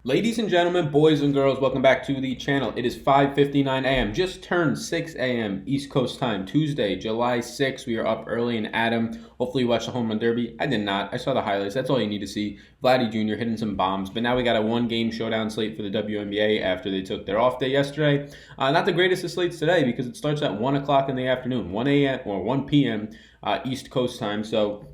Ladies and gentlemen, boys and girls, welcome back to the channel. It is 5:59 a.m. Just turned 6 a.m. East Coast time, Tuesday, July 6th. We are up early and at 'em. Hopefully you watched the home run derby. I did not. I saw the highlights. That's all you need to see. Vladdy Jr. hitting some bombs. But now we got a one-game showdown slate for the WNBA after they took their off day yesterday. Not the greatest of slates today because it starts at 1 o'clock in the afternoon, 1 a.m. or 1 p.m. East Coast time. So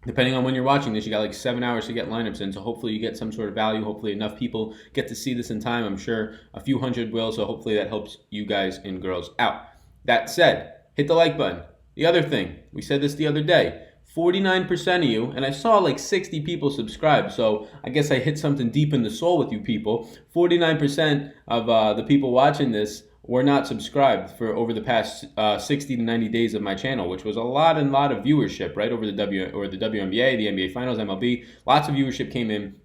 depending on when you're watching this, you got like 7 hours to get lineups in, so hopefully you get some sort of value. Hopefully enough people get to see this in time. I'm sure a few hundred will, so hopefully that helps you guys and girls out. That said, hit the like button. The other thing, we said this the other day, 49% of you, and I saw like 60 people subscribe, so I guess I hit something deep in the soul with you people. 49% of the people watching this were not subscribed for over the past 60 to 90 days of my channel, which was a lot of viewership, right? Over the WNBA, the NBA Finals, MLB. Lots of viewership came in.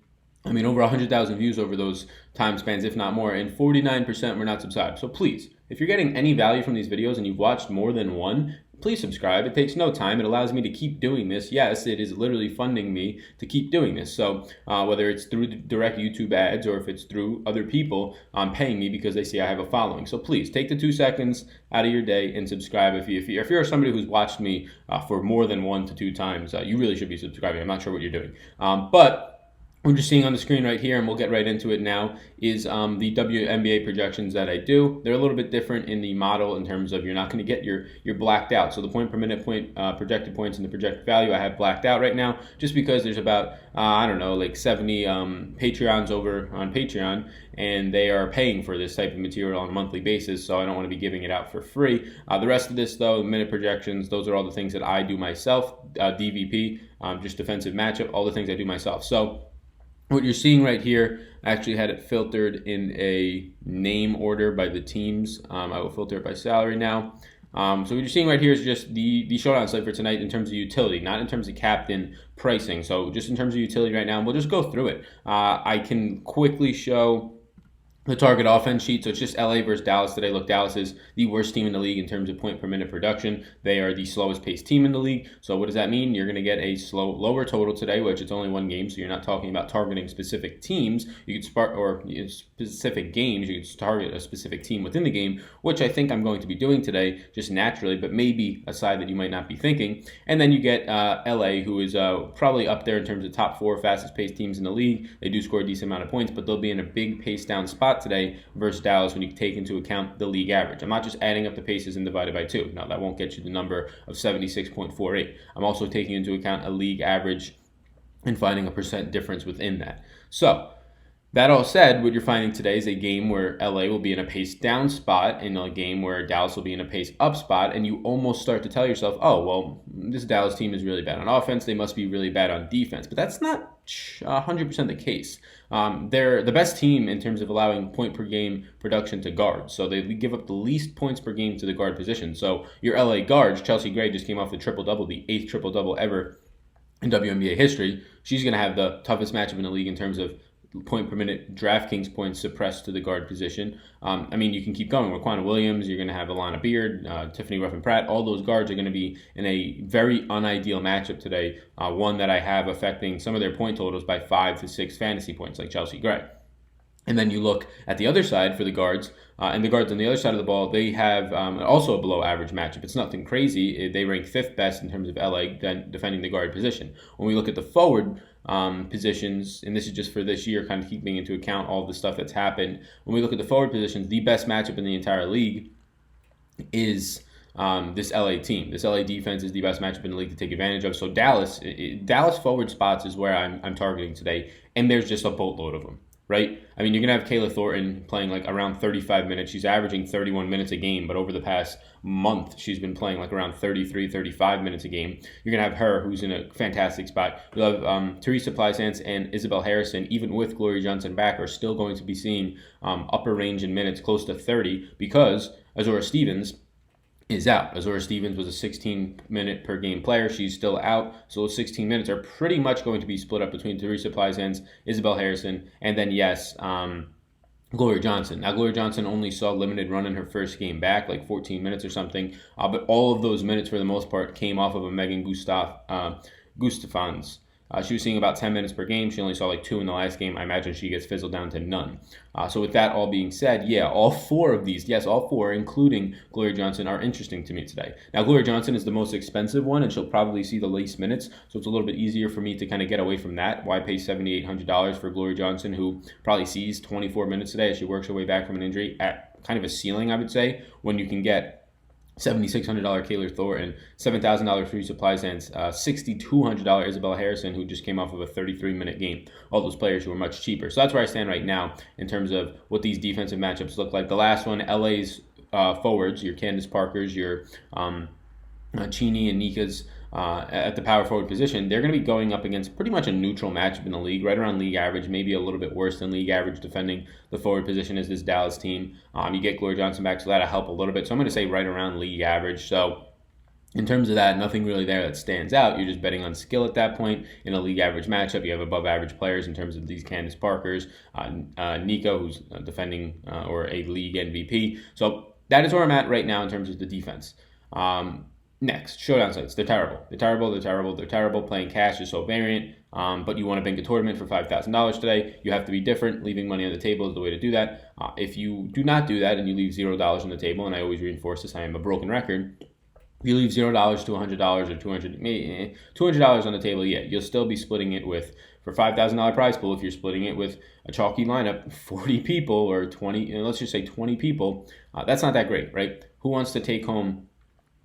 I mean, over 100,000 views over those time spans, if not more, and 49% were not subscribed. So please, if you're getting any value from these videos and you've watched more than one, please subscribe. It takes no time. It allows me to keep doing this. Yes, it is literally funding me to keep doing this. So whether it's through the direct YouTube ads or if it's through other people paying me because they see I have a following. So please take the 2 seconds out of your day and subscribe. If you're somebody who's watched me for more than 1 to 2 times, you really should be subscribing. I'm not sure what you're doing. But we're just seeing on the screen right here, and we'll get right into it now, is the Wnba projections that I do. They're a little bit different in the model in terms of you're not going to get your blacked out. So the point per minute projected points and the projected value I have blacked out right now just because there's about, I don't know, like 70 Patreons over on Patreon, and they are paying for this type of material on a monthly basis, so I don't want to be giving it out for free. The rest of this, though, minute projections, those are all the things that I do myself. DVP, just defensive matchup, all the things I do myself. So what you're seeing right here, I actually had it filtered in a name order by the teams. I will filter it by salary now. So what you're seeing right here is just the showdown slate for tonight in terms of utility, not in terms of captain pricing. So just in terms of utility right now, and we'll just go through it. I can quickly show the target offense sheet. So it's just LA versus Dallas today. Look, Dallas is the worst team in the league in terms of point per minute production. They are the slowest paced team in the league. So what does that mean? You're going to get a lower total today, which it's only one game. So you're not talking about targeting specific teams. You could specific games. You could target a specific team within the game, which I think I'm going to be doing today just naturally, but maybe a side that you might not be thinking. And then you get LA, who is probably up there in terms of top 4 fastest paced teams in the league. They do score a decent amount of points, but they'll be in a big pace down spot today versus Dallas when you take into account the league average. I'm not just adding up the paces and divided by 2. Now, that won't get you the number of 76.48. I'm also taking into account a league average and finding a percent difference within that. So, that all said, what you're finding today is a game where LA will be in a pace down spot and a game where Dallas will be in a pace up spot, and you almost start to tell yourself, oh, well, this Dallas team is really bad on offense. They must be really bad on defense. But that's not 100% the case. They're the best team in terms of allowing point per game production to guards. So they give up the least points per game to the guard position. So your LA guards, Chelsea Gregg just came off the triple-double, the 8th triple-double ever in WNBA history. She's going to have the toughest matchup in the league in terms of point per minute Draftkings points suppressed to the guard position. I mean, you can keep going. Raquan Williams, you're going to have Alana Beard, Tiffany Roughen Pratt. All those guards are going to be in a very unideal matchup today, one that I have affecting some of their point totals by 5 to 6 fantasy points, like Chelsea Gregg. And then you look at the other side for the guards, and the guards on the other side of the ball, they have also a below average matchup. It's nothing crazy. They rank 5th best in terms of LA defending the guard position. When we look at the forward positions, and this is just for this year, kind of keeping into account all the stuff that's happened. When we look at the forward positions, the best matchup in the entire league is this LA team. This LA defense is the best matchup in the league to take advantage of. So Dallas forward spots is where I'm targeting today, and there's just a boatload of them. Right? I mean, you're going to have Kayla Thornton playing like around 35 minutes. She's averaging 31 minutes a game, but over the past month, she's been playing like around 33, 35 minutes a game. You're going to have her, who's in a fantastic spot. You'll have Teresa Plaisance and Isabel Harrison, even with Gloria Johnson back, are still going to be seeing upper range in minutes close to 30 because Azura Stevens is out. Azura Stevens was a 16-minute per game player. She's still out. So those 16 minutes are pretty much going to be split up between Teresa Plaisance, Isabel Harrison, and then, yes, Gloria Johnson. Now, Gloria Johnson only saw limited run in her first game back, like 14 minutes or something. But all of those minutes, for the most part, came off of a Megan Gustafson's She was seeing about 10 minutes per game. She only saw like 2 in the last game. I imagine she gets fizzled down to none. So with that all being said, yeah, all 4 of these, yes, all 4, including Gloria Johnson, are interesting to me today. Now, Gloria Johnson is the most expensive one, and she'll probably see the least minutes, so it's a little bit easier for me to kind of get away from that. Why pay $7,800 for Gloria Johnson, who probably sees 24 minutes today as she works her way back from an injury at kind of a ceiling, I would say, when you can get $7,600 Kayla Thornton, $7,000 free supplies, and $6,200 Isabel Harrison, who just came off of a 33-minute game. All those players who are much cheaper. So that's where I stand right now in terms of what these defensive matchups look like. The last one, LA's forwards, your Candace Parkers, your Cheney and Nika's at the power forward position, they're going to be going up against pretty much a neutral matchup in the league, right around league average, maybe a little bit worse than league average, defending the forward position as this Dallas team. You get Gloria Johnson back, so that'll help a little bit. So I'm going to say right around league average. So in terms of that, nothing really there that stands out. You're just betting on skill at that point. In a league average matchup, you have above average players in terms of these Candace Parkers, Nico, who's defending or a league MVP. So that is where I'm at right now in terms of the defense. Next, showdown sites. They're terrible. They're terrible. Playing cash is so variant, but you want to bank a tournament for $5,000 today. You have to be different. Leaving money on the table is the way to do that. If you do not do that and you leave $0 on the table, and I always reinforce this, I am a broken record. If you leave $0 to $100 or $200 on the table, yeah, you'll still be splitting it with, for $5,000 prize pool, if you're splitting it with a chalky lineup, 40 people or 20, let's just say 20 people, that's not that great, right? Who wants to take home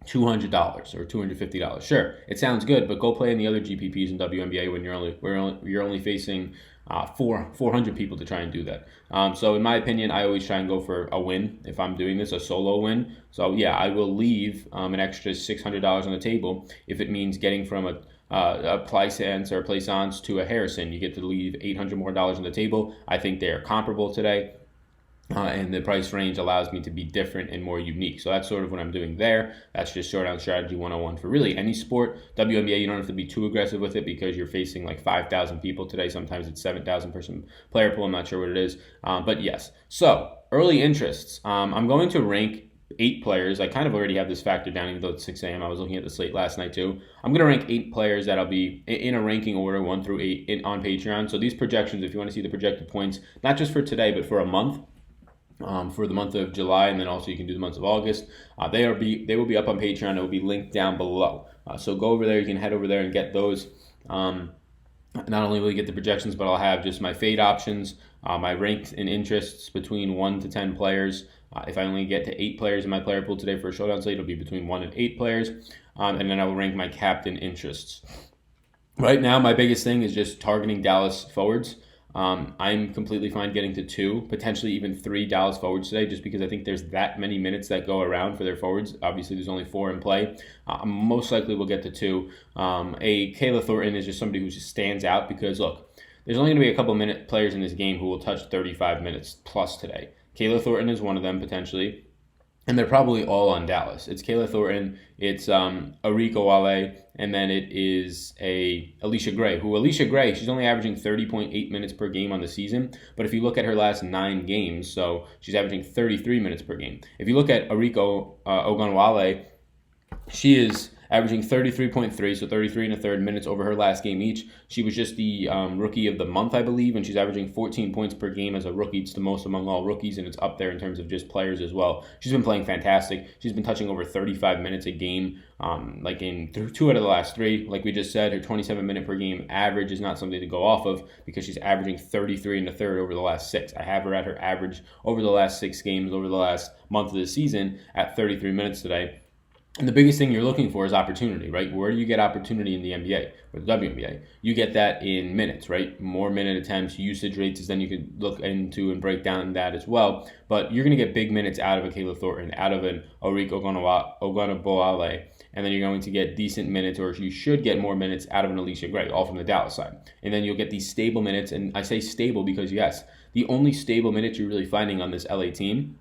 $200 or $250? Sure, it sounds good, but go play in the other GPPs in WNBA when you're only facing 400 people to try and do that. So in my opinion, I always try and go for a win if I'm doing this, a solo win. So yeah, I will leave an extra $600 on the table if it means getting from a Plaisance or a Plaisance to a Harrison. You get to leave $800 more on the table. I think they are comparable today. And the price range allows me to be different and more unique. So that's sort of what I'm doing there. That's just showdown strategy 101 for really any sport. WNBA, you don't have to be too aggressive with it because you're facing like 5,000 people today. Sometimes it's 7,000 person player pool. I'm not sure what it is. But yes. So early interests. I'm going to rank 8 players. I kind of already have this factored down, even though it's 6 a.m. I was looking at the slate last night too. I'm going to rank 8 players that'll be in a ranking order 1 through 8 on Patreon. So these projections, if you want to see the projected points, not just for today, but for a month, for the month of July, and then also you can do the months of August. They will be up on Patreon. It will be linked down below. So go over there. You can head over there and get those. Not only will you get the projections, but I'll have just my fade options, my ranked and interests between 1 to 10 players. If I only get to 8 players in my player pool today for a showdown slate, it'll be between 1 and 8 players. And then I will rank my captain interests. Right now, my biggest thing is just targeting Dallas forwards. I'm completely fine getting to 2, potentially even 3 Dallas forwards today, just because I think there's that many minutes that go around for their forwards. Obviously, there's only 4 in play. Most likely we'll get to 2. A Kayla Thornton is just somebody who just stands out because, look, there's only going to be a couple minute players in this game who will touch 35 minutes plus today. Kayla Thornton is one of them, potentially. And they're probably all on Dallas. It's Kayla Thornton, it's Wnba, and then it is Alicia Gray, she's only averaging 30.8 minutes per game on the season. But if you look at her last 9 games, so she's averaging 33 minutes per game. If you look at Wnba, she is averaging 33.3, so 33 and a third minutes over her last game each. She was just the rookie of the month, I believe, and she's averaging 14 points per game as a rookie. It's the most among all rookies, and it's up there in terms of just players as well. She's been playing fantastic. She's been touching over 35 minutes a game, like in 2 out of the last 3. Like we just said, her 27-minute per game average is not something to go off of because she's averaging 33 and a third over the last 6. I have her at her average over the last 6 games, over the last month of the season at 33 minutes today. And the biggest thing you're looking for is opportunity, right? Where do you get opportunity in the NBA or the WNBA? You get that in minutes, right? More minute attempts, usage rates, then you could look into and break down that as well. But you're going to get big minutes out of a Kayla Thornton, out of an Wnba, and then you're going to get decent minutes, or you should get more minutes out of an Alicia Gray, all from the Dallas side. And then you'll get these stable minutes, and I say stable because, yes, the only stable minutes you're really finding on this LA team,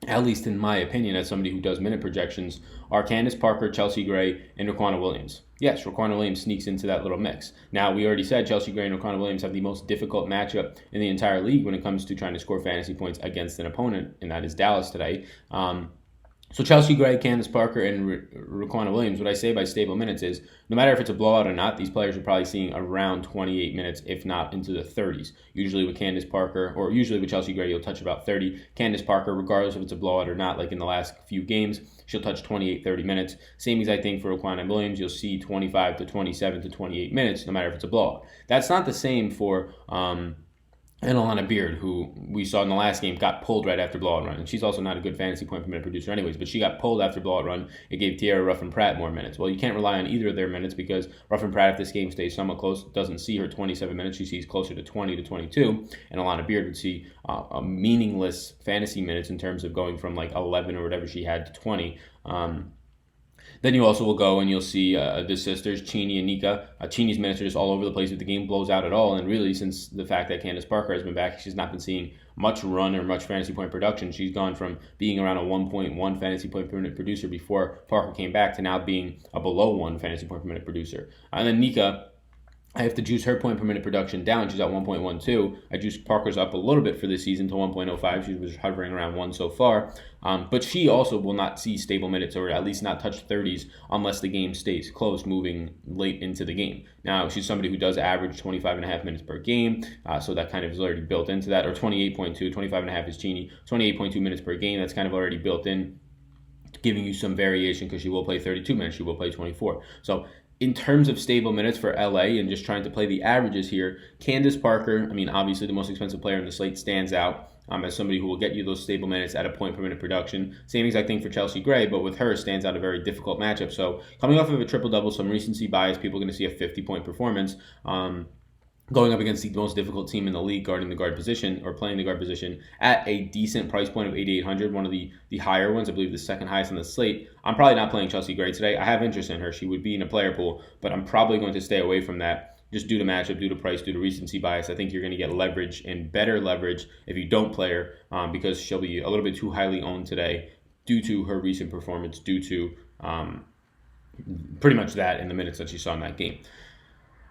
at least in my opinion, as somebody who does minute projections, are Candace Parker, Chelsea Gray, and Raquana Williams. Yes, Raquana Williams sneaks into that little mix. Now, we already said Chelsea Gray and Raquana Williams have the most difficult matchup in the entire league when it comes to trying to score fantasy points against an opponent, and that is Dallas today. So So Chelsea Gray, Candace Parker, and Raquana Williams, what I say by stable minutes is no matter if it's a blowout or not, these players are probably seeing around 28 minutes, if not into the 30s. Usually with Candace Parker, or usually with Chelsea Gray, you'll touch about 30. Candace Parker, regardless if it's a blowout or not, like in the last few games, she'll touch 28, 30 minutes. Same exact thing for Raquana Williams. You'll see 25 to 27 to 28 minutes, no matter if it's a blowout. That's not the same for and Alana Beard, who we saw in the last game, got pulled right after blowout run. And she's also not a good fantasy point per minute producer anyways, but she got pulled after blowout run. It gave Tiara Roughen Pratt more minutes. Well, you can't rely on either of their minutes because Roughen Pratt, if this game stays somewhat close, doesn't see her 27 minutes. She sees closer to 20 to 22. And Alana Beard would see a meaningless fantasy minutes in terms of going from like 11 or whatever she had to 20. Then you also will go and you'll see the sisters, Chini and Nika. Chini's minutes are just all over the place if the game blows out at all. And really, since the fact that Candace Parker has been back, she's not been seeing much run or much fantasy point production. She's gone from being around a 1.1 fantasy point per minute producer before Parker came back to now being a below 1 fantasy point per minute producer. And then Nika, I have to juice her point per minute production down. She's at 1.12. I juiced Parker's up a little bit for this season to 1.05. She was hovering around 1 so far. But she also will not see stable minutes, or at least not touch 30s, unless the game stays close moving late into the game. Now, she's somebody who does average 25.5 minutes per game, so that kind of is already built into that. Or 28.2, 25.5 is Chini, 28.2 minutes per game. That's kind of already built in, giving you some variation because she will play 32 minutes. She will play 24. So in terms of stable minutes for LA and just trying to play the averages here, Candace Parker, I mean, obviously the most expensive player in the slate, stands out as somebody who will get you those stable minutes at a point per minute production. Same exact thing for Chelsea Gray, but with her stands out a very difficult matchup. So coming off of a triple-double, some recency bias, people are going to see a 50-point performance. Going up against the most difficult team in the league, guarding the guard position or playing the guard position at a decent price point of 8,800, one of the higher ones, I believe the second highest on the slate. I'm probably not playing Chelsea Gray today. I have interest in her. She would be in a player pool, but I'm probably going to stay away from that just due to matchup, due to price, due to recency bias. I think you're going to get leverage and better leverage if you don't play her because she'll be a little bit too highly owned today due to her recent performance, due to pretty much that in the minutes that she saw in that game.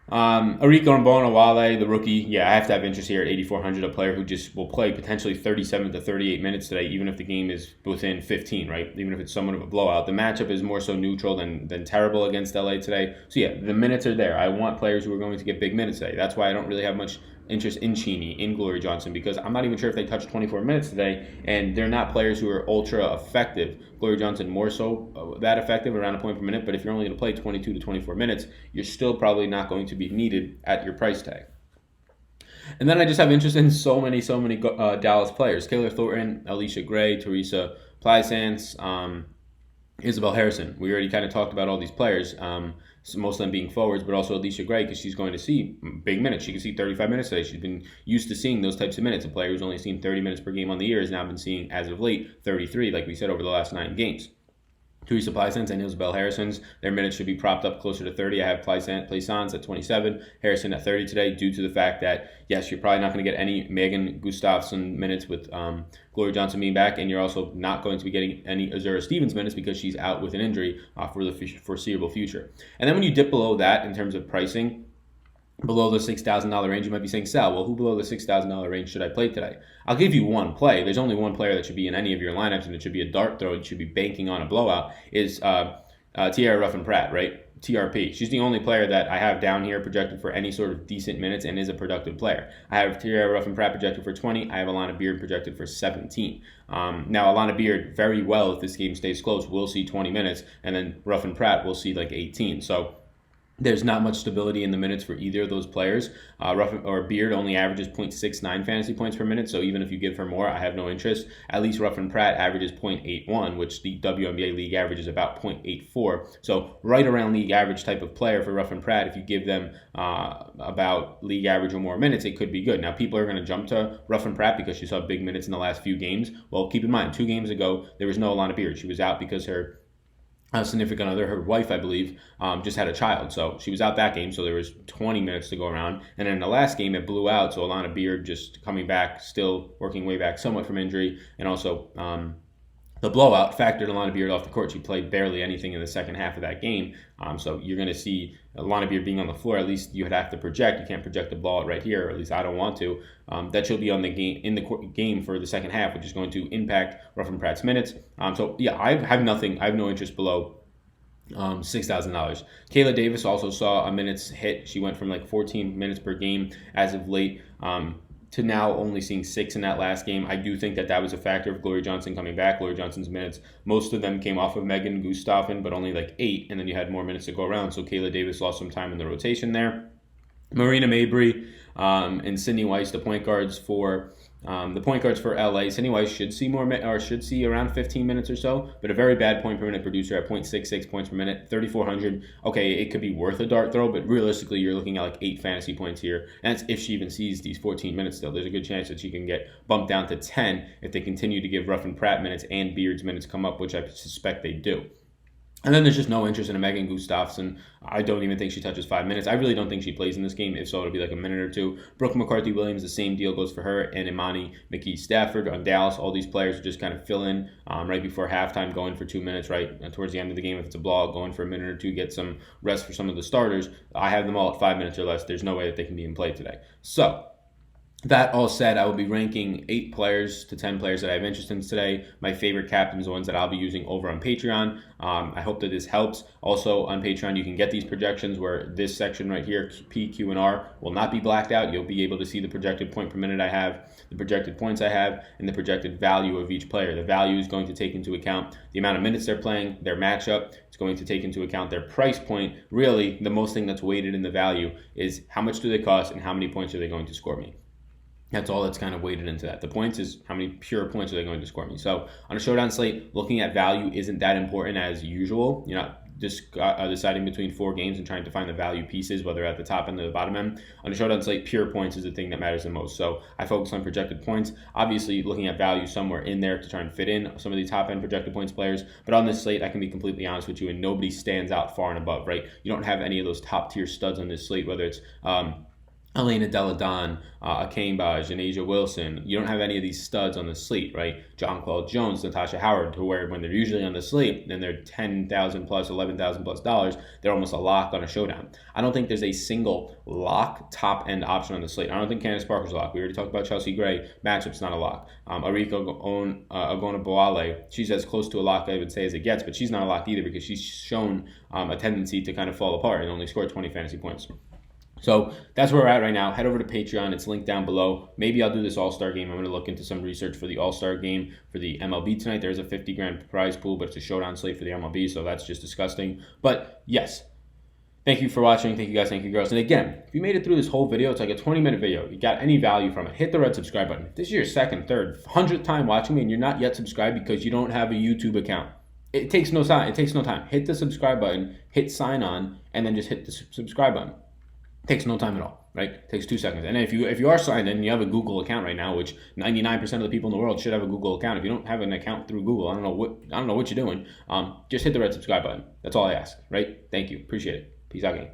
Arika Wnba, the rookie, yeah, I have to have interest here at 8,400, a player who just will play potentially 37 to 38 minutes today, even if the game is within 15, right? Even if it's somewhat of a blowout. The matchup is more so neutral than terrible against LA today. So yeah, the minutes are there. I want players who are going to get big minutes today. That's why I don't really have much interest in Cheney, in Glory Johnson, because I'm not even sure if they touched 24 minutes today, and they're not players who are ultra effective. Glory Johnson more so that effective, around a point per minute, but if you're only going to play 22 to 24 minutes, you're still probably not going to be needed at your price tag. And then I just have interest in so many Dallas players. Kayla Thornton, Alicia Gray, Teresa Plaisance, Isabel Harrison. We already kind of talked about all these players, most of them being forwards, but also Alicia Gray, because she's going to see big minutes. She can see 35 minutes today. She's been used to seeing those types of minutes. A player who's only seen 30 minutes per game on the year has now been seeing, as of late, 33, like we said, over the last 9 games. Teresa Plaisance and Isabel Harrison's, their minutes should be propped up closer to 30. I have Plaisance at 27, Harrison at 30 today, due to the fact that, yes, you're probably not going to get any Megan Gustafsson minutes with Glory Johnson being back, and you're also not going to be getting any Azura Stevens minutes because she's out with an injury for the foreseeable future. And then when you dip below that in terms of pricing, below the $6,000 range, you might be saying, Sal, well, who below the $6,000 range should I play today? I'll give you one play. There's only one player that should be in any of your lineups, and it should be a dart throw. It should be banking on a blowout, is Tiara Roughen Pratt, right? TRP. She's the only player that I have down here projected for any sort of decent minutes and is a productive player. I have Tiara Roughen Pratt projected for 20. I have Alana Beard projected for 17. Now, Alana Beard, very well, if this game stays close, will see 20 minutes, and then Roughen Pratt will see like 18. So there's not much stability in the minutes for either of those players. Beard only averages 0.69 fantasy points per minute, so even if you give her more, I have no interest. At least Roughen Pratt averages 0.81, which the WNBA league average is about 0.84. So right around league average type of player for Roughen Pratt. If you give them about league average or more minutes, it could be good. Now, people are going to jump to Roughen Pratt because she saw big minutes in the last few games. Well, keep in mind, 2 games ago, there was no Alana Beard. She was out because her significant other, her wife, I believe, just had a child. So she was out that game, so there was 20 minutes to go around. And then in the last game, it blew out. So Alana Beard just coming back, still working way back somewhat from injury, and also The blowout factored Alana Beard off the court. She played barely anything in the second half of that game. So you're going to see Alana Beard being on the floor. At least you would have to project. You can't project the blowout right here, or at least I don't want to. That she'll be on the game for the second half, which is going to impact Roughen Pratt's minutes. So yeah, I have nothing. I have no interest below $6,000. Kayla Davis also saw a minutes hit. She went from like 14 minutes per game as of late to now only seeing 6 in that last game. I do think that that was a factor of Glory Johnson coming back. Glory Johnson's minutes, most of them came off of Megan Gustafson, but only like 8, and then you had more minutes to go around. So Kayla Davis lost some time in the rotation there. Marina Mabry and Sydney Weiss, the point guards for LA. Sydney Weiss should see around 15 minutes or so, but a very bad point per minute producer at 0.66 points per minute, 3,400. Okay, it could be worth a dart throw, but realistically, you're looking at like 8 fantasy points here, and that's if she even sees these 14 minutes still. There's a good chance that she can get bumped down to 10 if they continue to give Roughen Pratt minutes and Beard's minutes come up, which I suspect they do. And then there's just no interest in a Megan Gustafson. I don't even think she touches 5 minutes. I really don't think she plays in this game. If so, it'll be like a minute or two. Brooke McCarthy-Williams, the same deal goes for her. And Imani McKee-Stafford on Dallas. All these players just kind of fill in right before halftime, go in for 2 minutes, right towards the end of the game. If it's a blowout, go in for a minute or two, get some rest for some of the starters. I have them all at 5 minutes or less. There's no way that they can be in play today. So that all said, I will be ranking 8 players to 10 players that I have interest in today. My favorite captains, the ones that I'll be using over on Patreon. I hope that this helps. Also, on Patreon, you can get these projections where this section right here, P, Q, and R, will not be blacked out. You'll be able to see the projected point per minute I have, the projected points I have, and the projected value of each player. The value is going to take into account the amount of minutes they're playing, their matchup. It's going to take into account their price point. Really, the most thing that's weighted in the value is how much do they cost and how many points are they going to score me. That's all that's kind of weighted into that. The points is how many pure points are they going to score me. So on a showdown slate, looking at value isn't that important as usual. You're not just deciding between 4 games and trying to find the value pieces, whether at the top end or the bottom end. On a showdown slate, pure points is the thing that matters the most. So I focus on projected points. Obviously, looking at value somewhere in there to try and fit in some of the top end projected points players. But on this slate, I can be completely honest with you, and nobody stands out far and above, right? You don't have any of those top tier studs on this slate, whether it's Elena Deladon, Akemba, Janasia Wilson. You don't have any of these studs on the slate, right? John Claude Jones, Natasha Howard, to where when they're usually on the slate, then they're $10,000 plus, $11,000 plus dollars. They're almost a lock on a showdown. I don't think there's a single lock top end option on the slate. I don't think Candace Parker's a lock. We already talked about Chelsea Gray. Matchup's not a lock. Arika Ogunboale, she's as close to a lock I would say as it gets, but she's not a lock either because she's shown a tendency to kind of fall apart and only score 20 fantasy points. So that's where we're at right now. Head over to Patreon. It's linked down below. Maybe I'll do this All-Star game. I'm going to look into some research for the All-Star game for the MLB tonight. There's a $50,000 prize pool, but it's a showdown slate for the MLB, so that's just disgusting. But yes, thank you for watching. Thank you guys. Thank you girls. And again, if you made it through this whole video, it's like a 20-minute video. You got any value from it, hit the red subscribe button. If this is your second, third, 100th time watching me and you're not yet subscribed because you don't have a YouTube account, it takes no time. Hit the subscribe button, hit sign on, and then just hit the subscribe button. Takes no time at all, right? Takes 2 seconds. And if you are signed in, you have a Google account right now, which 99% of the people in the world should have a Google account. If you don't have an account through Google, I don't know what you're doing. Just hit the red subscribe button. That's all I ask, right? Thank you. Appreciate it. Peace out, gang.